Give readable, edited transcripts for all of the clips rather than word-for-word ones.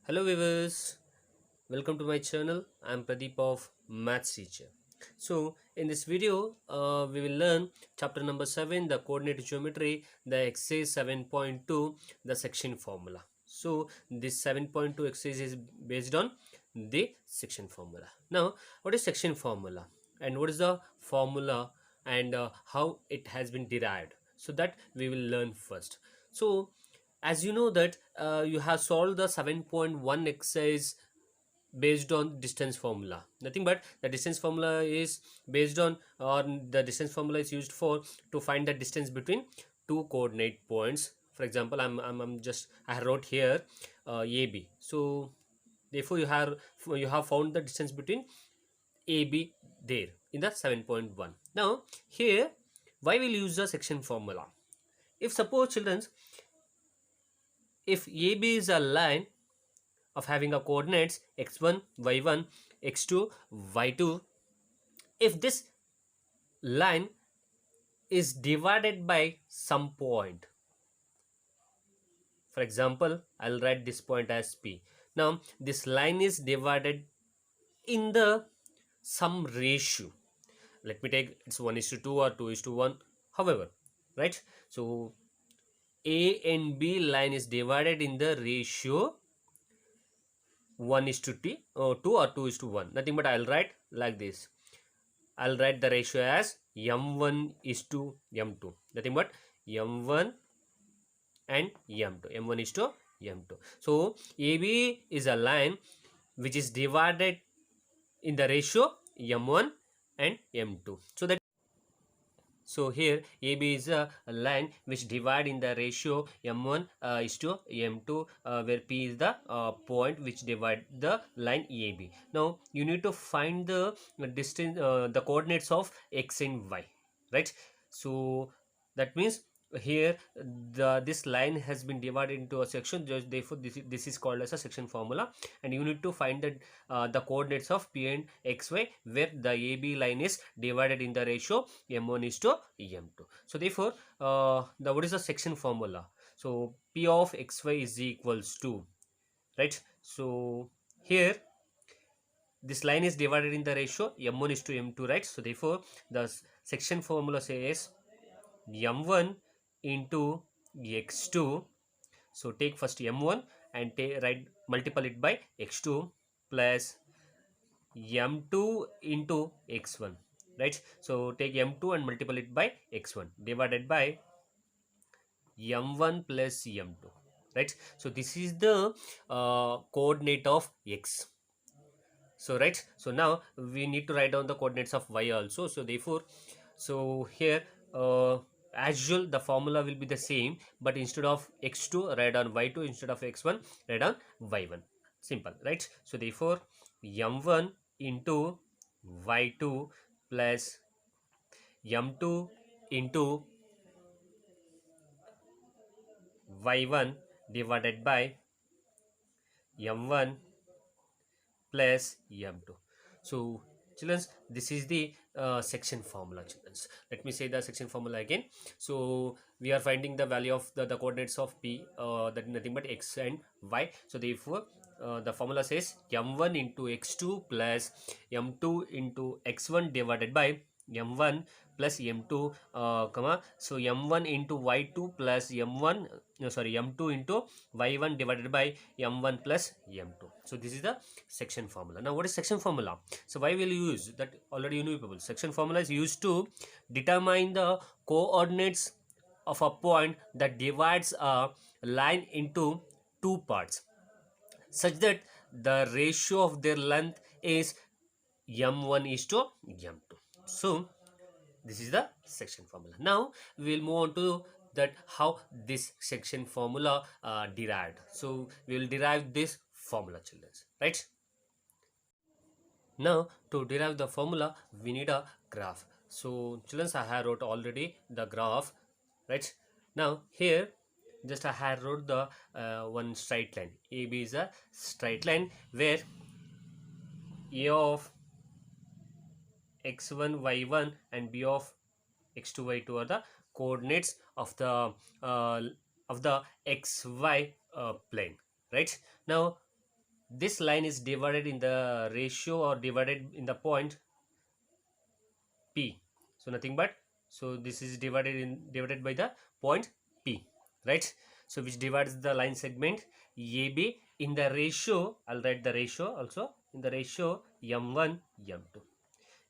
Hello viewers, welcome to my channel. I am Pradeep of Maths Teacher. So in this video, we will learn chapter number 7, the coordinate geometry, the exercise 7.2, the section formula. So this 7.2 exercise is based on the section formula. Now what is section formula and what is the formula and how it has been derived? So that we will learn first. So as you know that you have solved the 7.1 exercise based on distance formula. Nothing but the distance formula is based on, or the distance formula is used for to find the distance between two coordinate points. For example, I'm just I wrote here AB. So therefore you have found the distance between AB there in the 7.1. Now here, why will use the section formula? If suppose children, if AB is a line of having a coordinates x1, y1, x2, y2, if this line is divided by some point, for example, I'll write this point as P. Now, this line is divided in the some ratio. Let me take it's 1:2 or 2:1, however, right? So, A and B line is divided in the ratio 1:2 or 2:1. Nothing but I'll write like this. I'll write the ratio as m1 is to m2. Nothing but m1 and m2. m1 is to m2. So AB is a line which is divided in the ratio m1 and m2. So here AB is a line which divide in the ratio m1 is to m2, where P is the point which divide the line AB. Now you need to find the distance, the coordinates of x and y, right? So that means here this line has been divided into a section, just therefore this is called as a section formula, and you need to find the coordinates of P and xy where the AB line is divided in the ratio m1 is to m2. So therefore the what is the section formula? So P of xy is equals to, right? So here this line is divided in the ratio m1 is to m2, right? So therefore the section formula says m1 into x2. So take first m1 and multiply it by x2 plus m2 into x1, right? So take m2 and multiply it by x1 divided by m1 plus m2, right? So this is the coordinate of x. So right, so now we need to write down the coordinates of y also. So therefore, so here as usual the formula will be the same, but instead of x2 write down y2, instead of x1 write down y1. Simple, right? So therefore m1 into y2 plus m2 into y1 divided by m1 plus m2. So children, this is the section formula. Children, let me say the section formula again. So we are finding the value of the coordinates of P, that is nothing but x and y. So therefore the formula says m1 into x2 plus m2 into x1 divided by m1 plus m2, comma, so m1 into y2 plus m1, no, sorry, m2 into y1 divided by m1 plus m2. So this is the section formula. Now what is section formula? So why will you use that? Already you know people. Section formula is used to determine the coordinates of a point that divides a line into two parts such that the ratio of their length is m1 is to m2. So this is the section formula. Now we will move on to that how this section formula derived. So we will derive this formula, children, right? Now to derive the formula we need a graph. So children, I have wrote already the graph, right? Now here just I have wrote the one straight line. AB is a straight line where A of x1 y1 and B of x2 y2 are the coordinates of the xy plane, right? Now this line is divided in the ratio or divided in the point P. So nothing but, so this is divided by the point P, right? So which divides the line segment AB in the ratio, I'll write the ratio also, in the ratio M1 M2.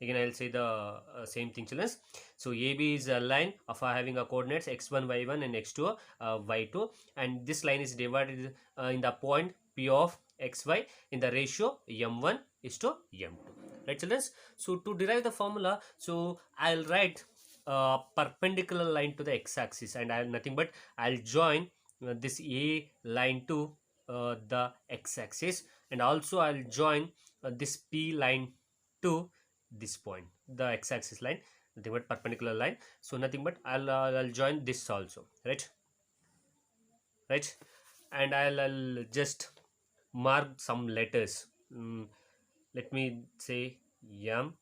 Again I'll say the same thing, children. So AB is a line of having a coordinates x1 y1 and x2 y2, and this line is divided in the point P of xy in the ratio m1 is to m2, right, children? So to derive the formula, so I'll write a perpendicular line to the x-axis, and I'll nothing but I'll join this A line to the x-axis, and also I'll join this P line to this point, the x-axis line, nothing but perpendicular line. So nothing but I'll join this also, right? And I'll just mark some letters. Let me say M,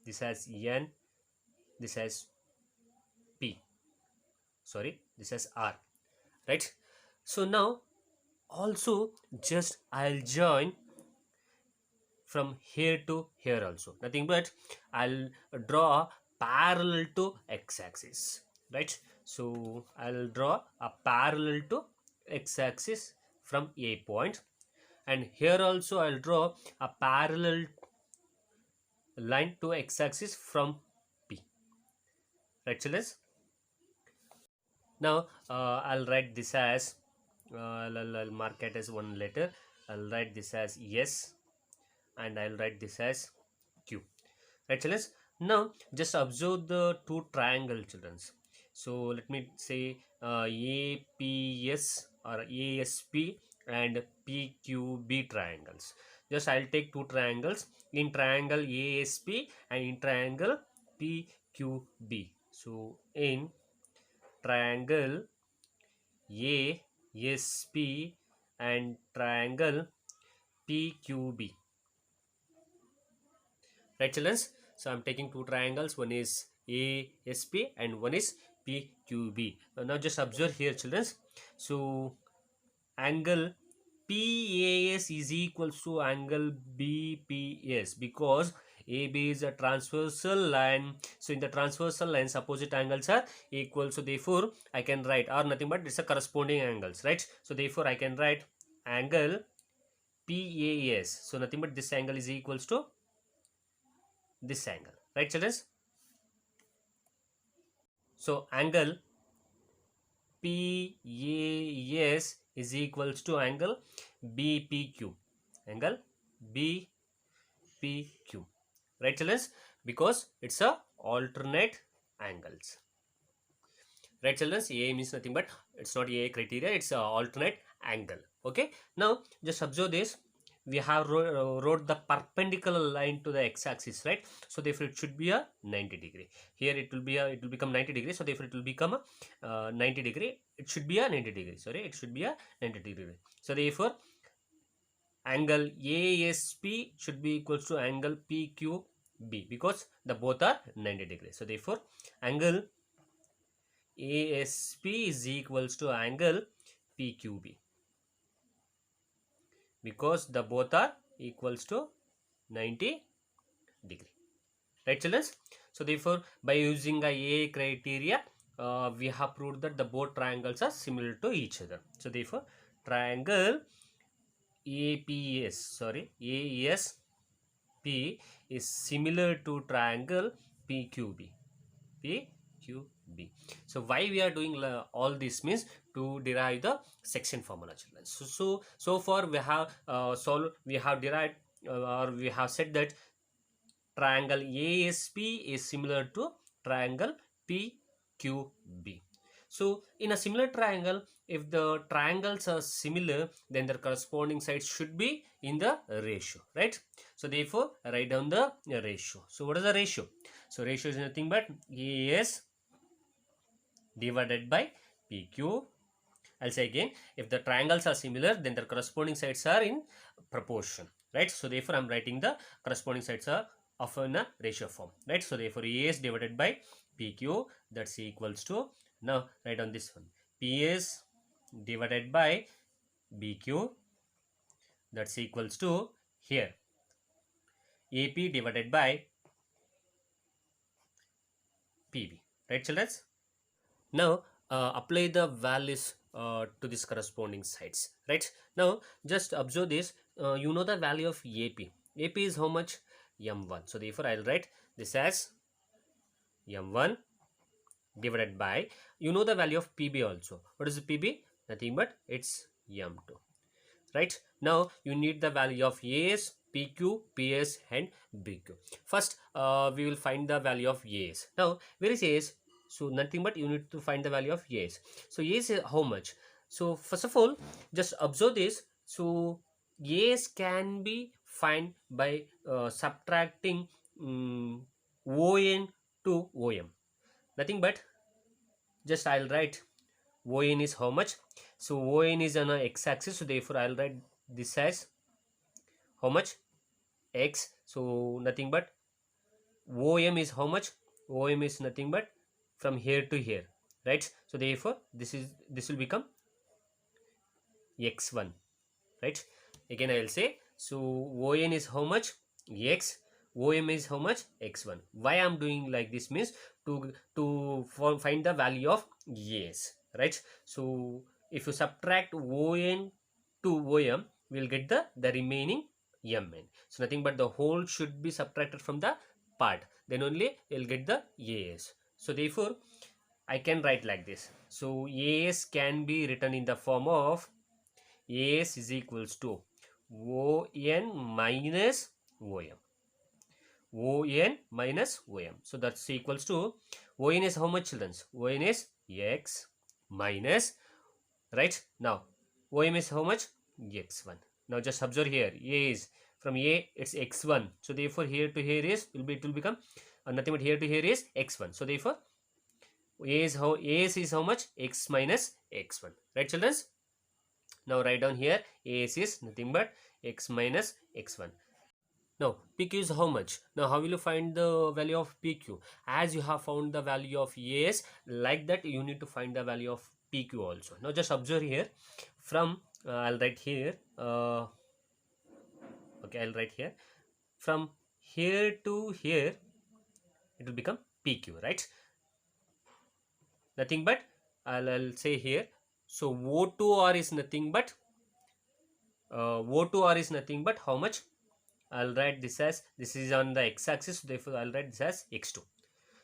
this has N, this has P, sorry, this has R, right? So now also just I'll join from here to here also, nothing but I'll draw parallel to x-axis, right? So I'll draw a parallel to x-axis from A point, and here also I'll draw a parallel line to x-axis from P, right, children? Now I'll write this as I'll mark it as one letter. I'll write this as S, and I'll write this as Q, right, children? Now just observe the two triangle, children. So let me say APS or ASP and PQB triangles. Just I'll take two triangles, in triangle ASP and in triangle PQB. So in triangle ASP and triangle PQB, right, children? So I'm taking two triangles, one is ASP and one is PQB. Now just observe here, children. So angle PAS is equals to angle BPS, because AB is a transversal line. So in the transversal lines, opposite angles are equal. So therefore I can write, or nothing but it's a corresponding angles, right? So therefore I can write angle PAS. So nothing but this angle is equals to this angle, right, children? So angle PAS is equals to angle BPQ, angle BPQ, right, children? Because it's a alternate angles, right, children? A means nothing but it's not A criteria, it's a alternate angle. Okay, now just observe this. We have wrote the perpendicular line to the x-axis, right? So therefore it should be a 90 degree. Here it will become 90 degree. So therefore it will become a 90 degree. It should be a 90 degree. Sorry, it should be a 90 degree. So therefore angle ASP should be equals to angle PQB, because the both are 90 degrees. So therefore angle ASP is equals to angle PQB, because the both are equals to 90 degree, right, children? So therefore by using a criteria, we have proved that the both triangles are similar to each other. So therefore triangle ASP is similar to triangle PQB. So why we are doing all this means to derive the section formula, children. So far we have derived or we have said that triangle ASP is similar to triangle PQB. So in a similar triangle, if the triangles are similar, then their corresponding sides should be in the ratio, right? So therefore write down the ratio. So what is the ratio? So ratio is nothing but AS divided by PQ. I'll say again, if the triangles are similar, then their corresponding sides are in proportion, right? So therefore I'm writing the corresponding sides are of in a ratio form, right? So therefore AS divided by PQ, that's equals to, now write on this one, PS divided by BQ, That's equals to here AP divided by PB, right children? Now apply the values to this corresponding sides, right? Now just observe this. You know the value of AP. AP is how much? M1. So therefore I'll write this as M1 divided by, you know the value of PB also. What is the PB? Nothing but it's M2, right? Now you need the value of AS, PQ, PS and BQ. First we will find the value of AS. Now where is AS? So nothing but you need to find the value of AS. So AS is how much? So first of all just observe this. So AS can be find by subtracting ON to OM. Nothing but just I'll write ON is how much. So ON is on a x-axis, so therefore I'll write this as how much? X. So nothing but OM is how much? OM is nothing but from here to here, right? So therefore this will become x1, right? Again I will say, so ON is how much? X. OM is how much? X1. Why I'm doing like this means to find the value of AS, right? So if you subtract ON to OM, we'll get the remaining MN. So nothing but the whole should be subtracted from the part, then only you'll get the AS. So therefore I can write like this. So AS can be written in the form of AS is equals to ON minus OM. ON minus OM. So that's equals to, ON is how much children? ON is X minus, right? Now OM is how much? X1. Now just observe here, A is from A it's X1. So therefore here to here is it will become nothing but here to here is X1. So therefore AS is how much? X minus X1, right children? Now write down here AS is nothing but X minus X1. Now PQ is how much? Now how will you find the value of PQ? As you have found the value of AS, like that you need to find the value of PQ also. Now just observe here from I'll write here okay, I'll write here from here to here it will become PQ, right? Nothing but I'll say here, so O2R is nothing but O2R is nothing but how much? I'll write this as, this is on the x-axis, so therefore I'll write this as x2.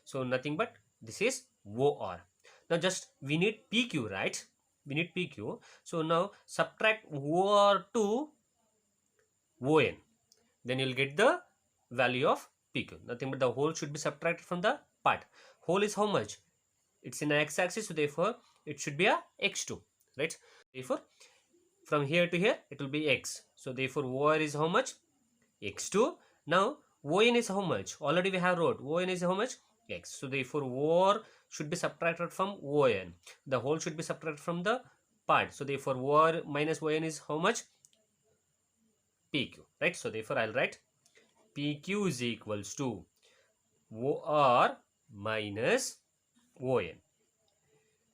So nothing but this is OR. Now just we need PQ, right? We need PQ. So now subtract OR to ON. Then you'll get the value of PQ. Nothing but the whole should be subtracted from the part. Whole is how much? It's in an x-axis, so therefore it should be a x2, right? Therefore from here to here it will be x. So therefore OR is how much? X2. Now ON is how much? Already we have wrote ON is how much? X. So therefore OR should be subtracted from ON. The whole should be subtracted from the part. So therefore OR minus ON is how much? PQ, right? So therefore I'll write PQ is equals to OR minus ON.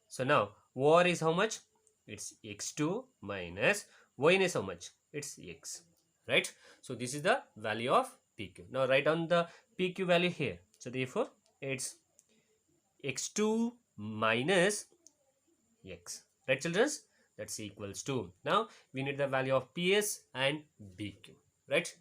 So now OR is how much? It's X2 minus ON is how much? It's X, right? So this is the value of PQ. Now write down the PQ value here. So therefore it's X2 minus X, right children? That's equals to, now we need the value of PS and BQ, right?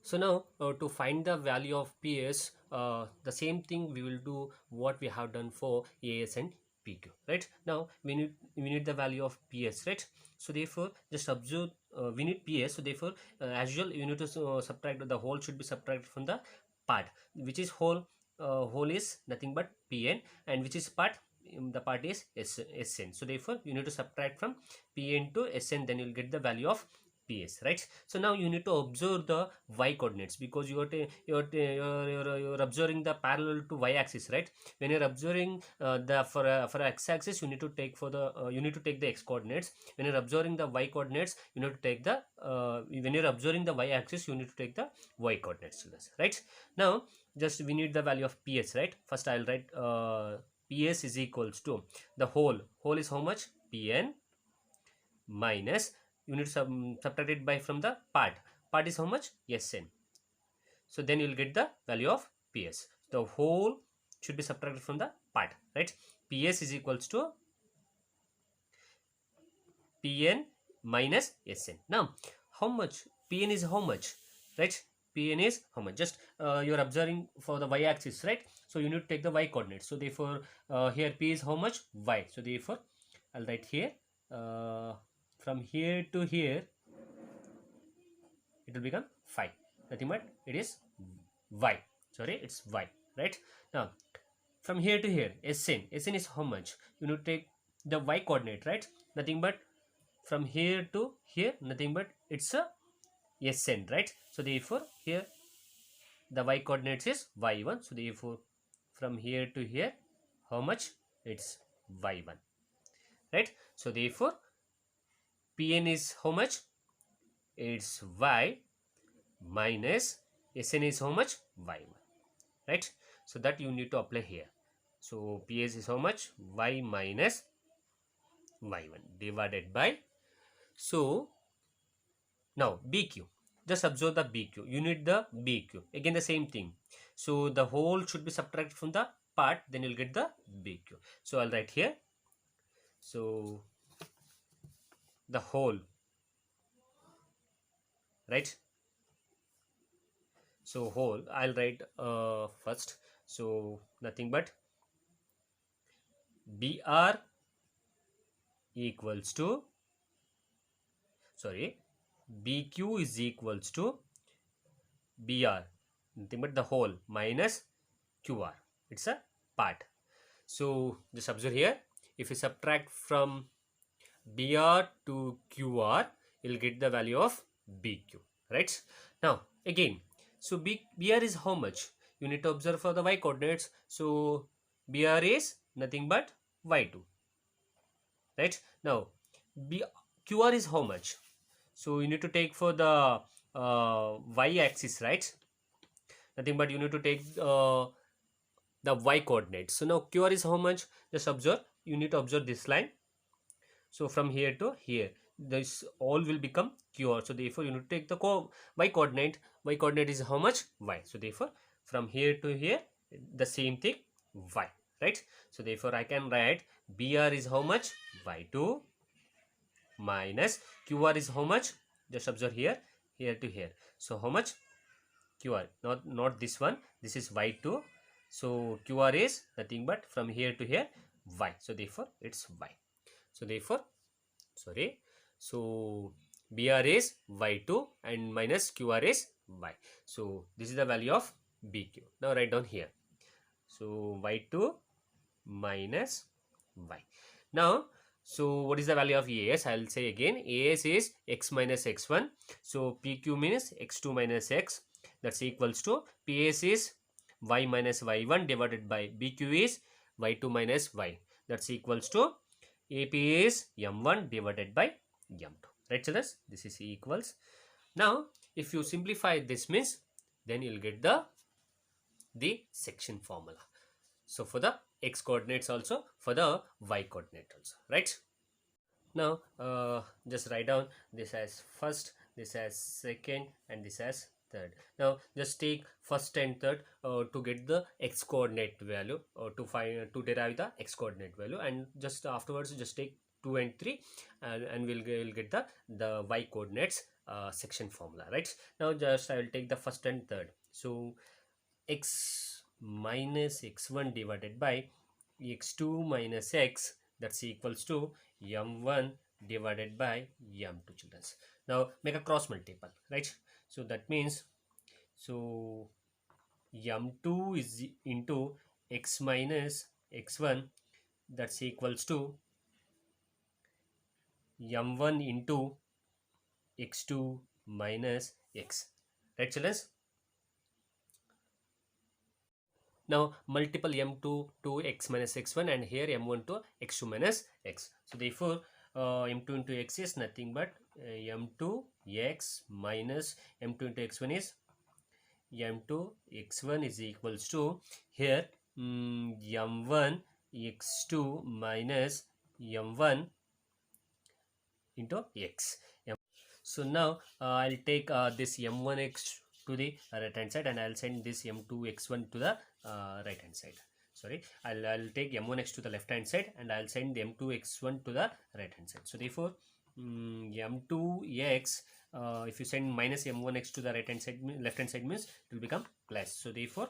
So now to find the value of PS, the same thing we will do what we have done for AS and PQ, right? Now we need the value of PS, right? So therefore just observe, we need PS, so therefore as usual you need to subtract, the whole should be subtracted from the part, which is whole. Whole is nothing but PN, and which is part, the part is SN. So therefore you need to subtract from PN to SN, then you'll get the value of PS, right? So now you need to observe the y coordinates, because you're observing the parallel to y axis, right? When you're observing the for x axis, you need to take for the you need to take the x coordinates. When you're observing the y coordinates, you need to take the when you're observing the y axis, you need to take the y coordinates, right? Now just we need the value of PS, right? First I'll write PS is equals to the whole is how much? PN minus, you need to subtract it by from the part. Part is how much? Sn. So then you will get the value of PS. The whole should be subtracted from the part, right? PS is equals to Pn minus Sn. Now, how much? Pn is how much, right? Pn is how much? Just you are observing for the y-axis, right? So you need to take the y coordinate. So therefore, here P is how much? Y. So therefore, I'll write here from here to here, it will become 5. Nothing but it is y. Sorry, it's y, right? Now, from here to here, Sn. Sn is how much? You need to take the y coordinate, right? Nothing but from here to here, nothing but it's a Sn, right? So therefore, here the y coordinates is y1. So therefore, from here to here, how much? It's y1, right? So therefore, Pn is how much? It's y minus Sn is how much? y1, right? So that you need to apply here. So Ps is how much? Y minus y1 divided by, so now BQ, just observe the BQ, you need the BQ, again the same thing. So the whole should be subtracted from the part, then you'll get the BQ. So I'll write here, so the whole, right? So whole I'll write first, so nothing but BR equals to, sorry, BQ is equals to BR, nothing but the whole minus QR, it's a part. So just observe here, if you subtract from BR to QR, you'll get the value of BQ, right? Now again, so BR is how much? You need to observe for the y coordinates. So BR is nothing but y2, right? Now QR is how much? So you need to take for the y-axis, right? Nothing but you need to take the y coordinates. So now QR is how much? Just observe, you need to observe this line. So from here to here, this all will become QR. So therefore you need to take the y coordinate. Y coordinate is how much? Y. So therefore from here to here, the same thing, y, right? So therefore I can write BR is how much? Y2 minus QR is how much? Just observe here, here to here. So how much? QR, not this one, this is y2. So QR is nothing but from here to here, y. So therefore it's y. So therefore, sorry, so BR is y2 and minus QR is y. So this is the value of BQ. Now write down here. So y2 minus y. Now, so what is the value of AS? I'll say again, AS is x minus x1. So PQ means x2 minus x. That's equals to PS is y minus y1 divided by BQ is y2 minus y. That's equals to AP is m1 divided by m2. Right, children? This is equals. Now, if you simplify this means, then you'll get the section formula. So for the x coordinates also, for the y coordinate also, right? Now just write down this as first, this as second, and this as third. Now just take first and third to get the x coordinate value, or to derive the x coordinate value, and just afterwards just take 2 and 3, and we'll get the y coordinates section formula, right? Now just I will take the first and third. So x minus x1 divided by x2 minus x, that's equals to m1 divided by m2, children. Now make a cross multiple, right? So that means, so m2 is into x minus x1, that's equals to m1 into x2 minus x, right, children? Now multiple m2 to x minus x1, and here m1 to x2 minus x. So therefore m2 into x is nothing but m2 x minus m2 into x1 is m2 x1 is equals to here m1 x2 minus m1 into x. So now I'll take this m1x to the right hand side, and I'll send this m2x1 to the right hand side. Sorry, I'll take m1x to the left hand side, and I'll send the m2x1 to the right hand side. So therefore m2x, if you send minus m1x to the right hand side, left hand side means it will become plus. So therefore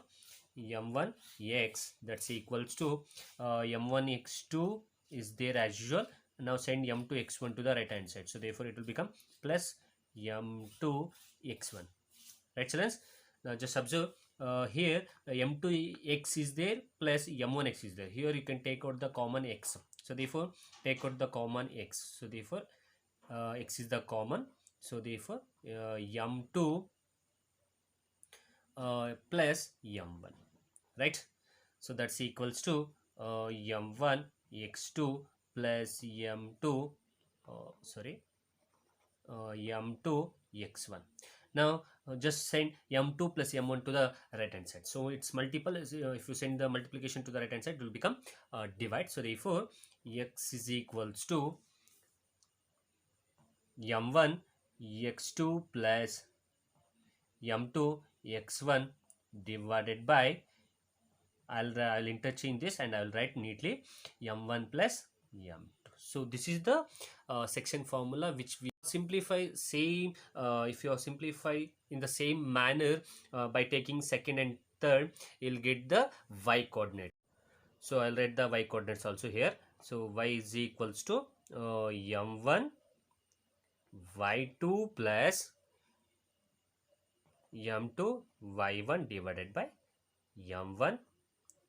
m1x, that's equals to m1x2 is there as usual. Now send m2x1 to the right hand side, so therefore it will become plus m2x1. right, students? Now just observe here m2x is there plus m1x is there. Here you can take out the common x, so therefore take out the common x, so therefore x is the common, so therefore m2 plus m1, right? So that's equals to m1 x2 plus m2 m2 x1. Now just send m2 plus m1 to the right hand side, so its multiple is, if you send the multiplication to the right hand side, it will become divide. So therefore x is equals to m1 x2 plus m2 x1 divided by, I'll interchange this and I'll write neatly m1 plus m2. So this is the section formula which we simplify same. If you simplify in the same manner by taking second and third, you'll get the y coordinate. So I'll write the y coordinates also here. So y is equals to m1 y2 plus m2 y1 divided by m1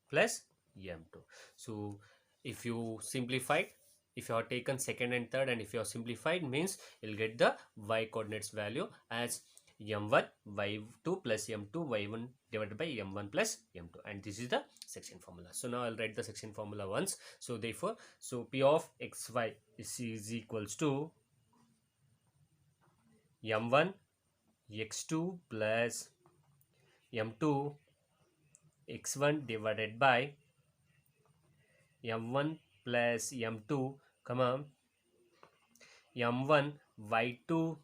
plus m2. So if you simplified, if you have taken second and third, and if you have simplified, means you'll get the y coordinates value as m1 y2 plus m2 y1 divided by m1 plus m2, and this is the section formula. So now I'll write the section formula once. So therefore, so p of xy is equals to m1 x2 plus m2 x1 divided by m1 plus m2 comma m1 y2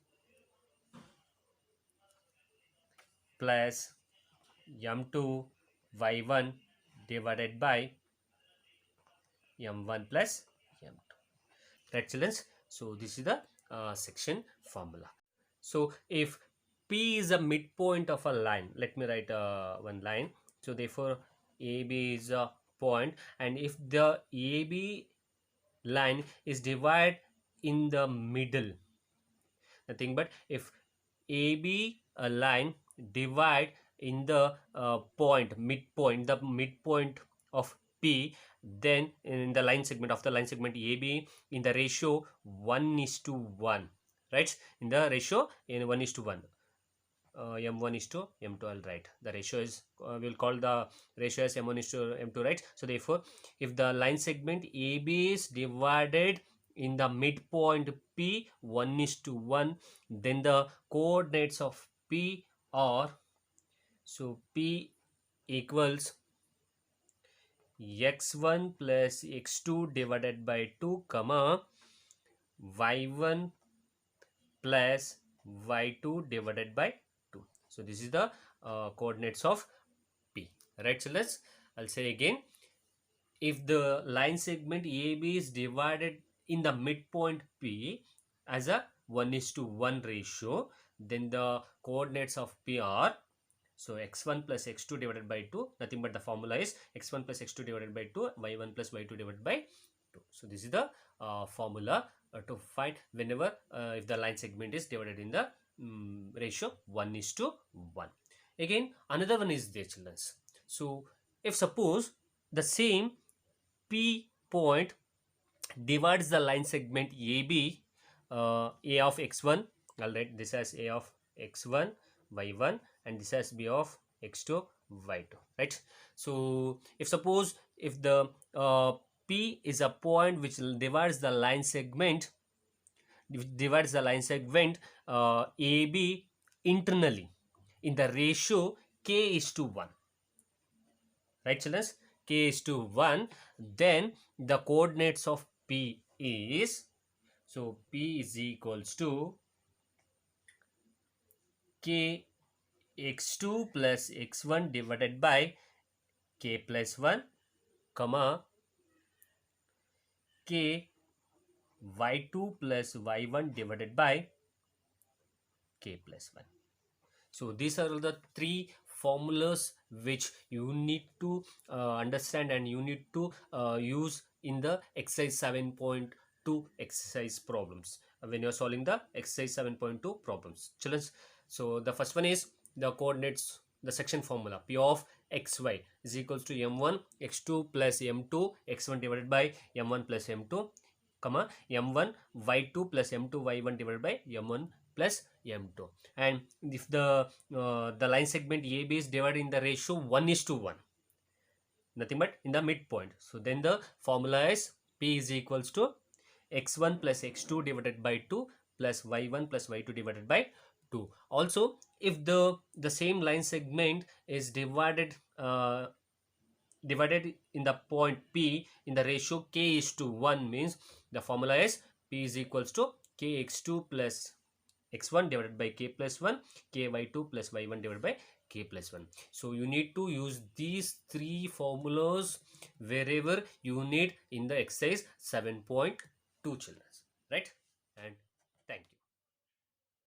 plus m2 y1 divided by m1 plus m2. Right, children? So this is the section formula. So if P is a midpoint of a line, let me write one line. So therefore AB is a point, and if the AB line is divided in the middle, nothing but if AB line divide in the midpoint, the midpoint of P, then in the line segment of the line segment AB in the ratio 1:1, right? In the ratio in 1:1. M1 is to M2, I'll write the ratio is we'll call the ratio as M1 is to M2, right? So therefore if the line segment AB is divided in the midpoint P 1:1, then the coordinates of P are, so P equals x1 plus x2 divided by 2 comma y1 plus y2 divided by 2. So this is the coordinates of P, right? So I'll say again, if the line segment AB is divided in the midpoint P as a 1:1 ratio, then the coordinates of P are, so x1 plus x2 divided by 2, nothing but the formula is x1 plus x2 divided by 2, y1 plus y2 divided by 2. So this is the formula to find whenever if the line segment is divided in the ratio 1:1. Again, another one is there, children. So if suppose the same P point divides the line segment AB, A of x1, I'll write this as A of x1 y1, and this as B of x2 y2, right? So if suppose if the P is a point which divides the line segment AB internally in the ratio k:1, right, children? K:1, then the coordinates of P is, so P is equals to k x2 plus x1 divided by k plus 1, comma k y2 plus y1 divided by k plus 1. So these are the three formulas which you need to understand and you need to use in the exercise 7.2 exercise problems when you are solving the exercise 7.2 problems. Children, so the first one is the coordinates, the section formula p of xy is equals to m1 x2 plus m2 x1 divided by m1 plus m2, comma m1 y2 plus m2 y1 divided by m1 plus m2. And if the line segment AB is divided in the ratio 1:1, nothing but in the midpoint, so then the formula is P is equals to x1 plus x2 divided by 2 plus y1 plus y2 divided by 2. Also, if the same line segment is divided in the point P in the ratio k is to 1, means the formula is P is equals to kx2 plus x1 divided by k plus 1, ky2 plus y1 divided by k plus 1. So you need to use these three formulas wherever you need in the exercise 7.2, children, right? And